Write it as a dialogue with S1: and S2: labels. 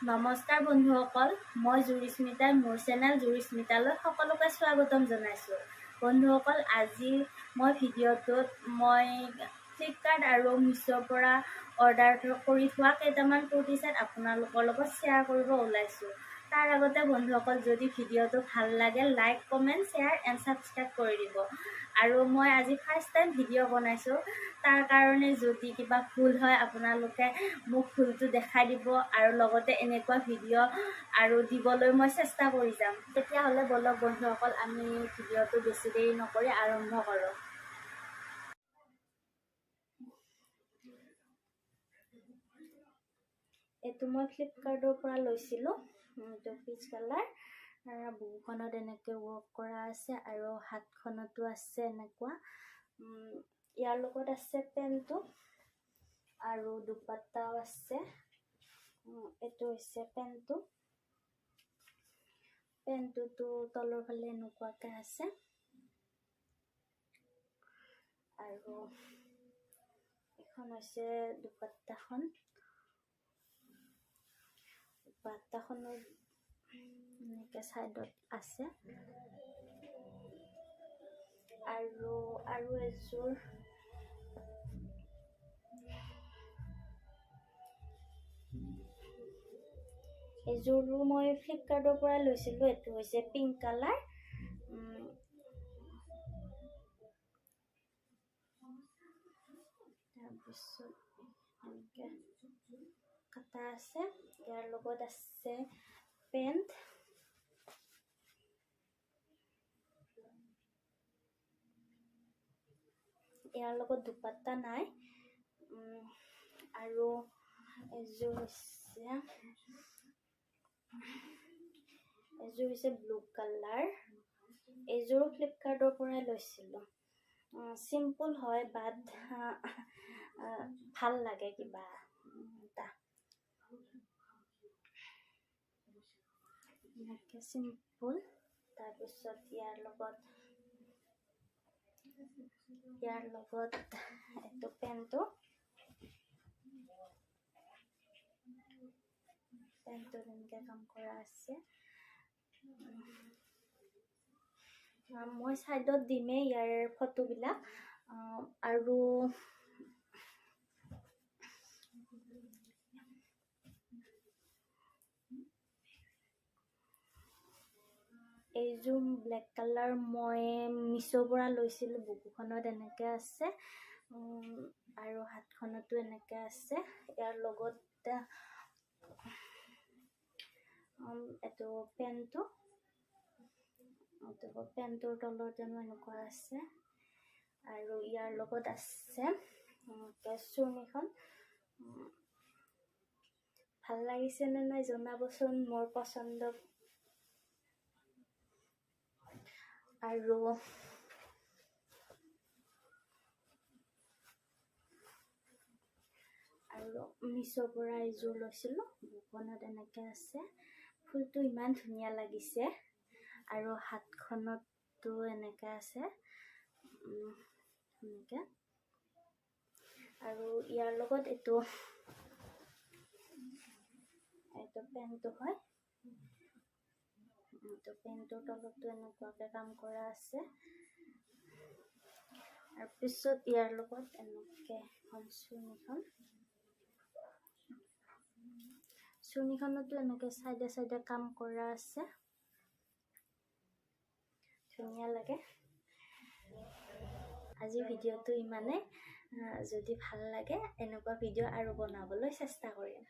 S1: নমস্কাৰ বন্ধুসকল, মই জুৰিস্মিতাই মোৰ চেনেল জুৰিস্মিতালৈ সকলোকে স্বাগতম জনাইছোঁ। বন্ধুসকল, আজি মই ভিডিঅ'টোত ফ্লিপকাৰ্ট আৰু মিছোৰ পৰা অৰ্ডাৰ কৰি থোৱা কেইটামান কুৰ্তি ছেট আপোনালোকৰ লগত শ্বেয়াৰ কৰিব ওলাইছোঁ। তাৰ আগতে বন্ধুসকল, যদি ভিডিঅ'টো ভাল লাগে like, comment, share and subscribe কৰি দিব। আৰু মই আজি ফাৰ্ষ্ট টাইম ভিডিঅ' বনাইছোঁ, তাৰ কাৰণে যদি কিবা ভুল হয় আপোনালোকে মোক ভুলটো দেখাই দিব আৰু লগতে এনেকুৱা ভিডিঅ' আৰু দিবলৈ মই চেষ্টা কৰি যাম। তেতিয়াহ'লে বলক বন্ধুসকল, আমি ভিডিঅ'টো বেছি দেৰি নকৰি আৰম্ভ কৰোঁ। এইটো মই ফ্লিপকাৰ্টৰ পৰা লৈছিলোঁ। এইটো পিচ কালাৰ, বুকুখনত এনেকৈ ৱৰ্ক কৰা আছে আৰু হাতখনতো আছে এনেকুৱা। ইয়াৰ লগত আছে পেণ্টটো আৰু দুপাট্টাও আছে। এইটো হৈছে পেণ্টটোতো তলৰ ফালে এনেকুৱাকৈ আছে আৰু এখন হৈছে দুপাট্টাখনৰ এনেকৈ ছাইডত আছে আৰু এযোৰো মই ফ্লিপকাৰ্টৰ পৰা লৈছিলোঁ। এইটো হৈছে পিংক কালাৰ। তাৰপিছত এনেকৈ কাটা আছে। ইয়াৰ লগত আছে পেণ্ট, ইয়াৰ লগত দুপাট্টা নাই। আৰু এযোৰ হৈছে ব্লু কালাৰ। এযোৰো ফ্লিপকাৰ্টৰ পৰাই লৈছিলোঁ। চিম্পল হয়, বাট ভাল লাগে কিবা এটা। এনেকৈ চিম্পল। তাৰপিছত ইয়াৰ লগত এইটো পেণ্টটো এনেকৈ কাম কৰা আছে। মই ছাইডত দিমেই ইয়াৰ ফটোবিলাক। আৰু এইযোৰ ব্লেক কালাৰ মই মিছোৰ পৰা লৈছিলোঁ। বুকুখনত এনেকৈ আছে আৰু হাতখনতো এনেকৈ আছে। ইয়াৰ লগত এইটো পেণ্টটোৰ তলত জানো এনেকুৱা আছে আৰু ইয়াৰ লগত আছে চুৰ্ণিখন। ভাল লাগিছে নে নাই জনাবচোন, মোৰ পচন্দ। আৰু মিছোৰ পৰা এযোৰ লৈছিলোঁ। বুকুখনত এনেকৈ আছে। ফুলটো ইমান ধুনীয়া লাগিছে আৰু হাতখনতো এনেকৈ আছে এনেকৈ। আৰু ইয়াৰ লগত এইটো পেণ্টটো হয়। এইটো পেণ্টটোৰ তলতো এনেকুৱাকৈ কাম কৰা আছে। তাৰপিছত ইয়াৰ লগত এনেকৈ এখন চুৰ্ণিখনতো এনেকৈ চাইডে চাইডে কাম কৰা আছে। ধুনীয়া লাগে। আজি ভিডিঅ'টো ইমানেই। যদি ভাল লাগে এনেকুৱা ভিডিঅ' আৰু বনাবলৈ চেষ্টা কৰিম।